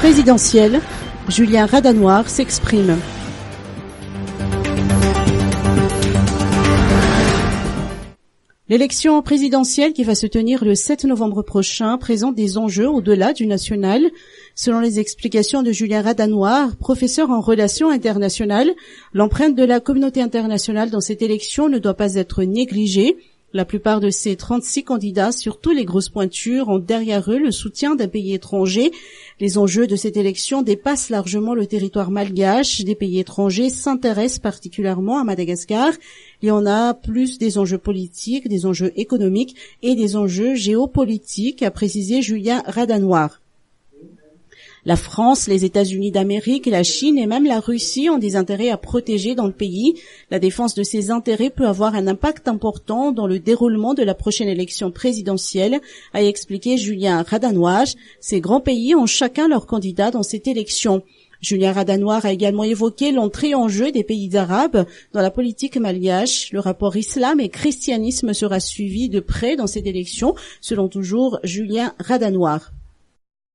présidentielle, Julien Radanoir s'exprime. L'élection présidentielle qui va se tenir le 7 novembre prochain présente des enjeux au-delà du national. Selon les explications de Julien Radanoir, professeur en relations internationales, l'empreinte de la communauté internationale dans cette élection ne doit pas être négligée. La plupart de ces 36 candidats, surtout les grosses pointures, ont derrière eux le soutien d'un pays étranger. Les enjeux de cette élection dépassent largement le territoire malgache. Des pays étrangers s'intéressent particulièrement à Madagascar. Il y en a plus des enjeux politiques, des enjeux économiques et des enjeux géopolitiques, a précisé Julien Radanoir. La France, les États-Unis d'Amérique, la Chine et même la Russie ont des intérêts à protéger dans le pays. La défense de ces intérêts peut avoir un impact important dans le déroulement de la prochaine élection présidentielle, a expliqué Julien Radanoir. Ces grands pays ont chacun leur candidat dans cette élection. Julien Radanoir a également évoqué l'entrée en jeu des pays arabes dans la politique malgache. Le rapport islam et christianisme sera suivi de près dans cette élection, selon toujours Julien Radanoir.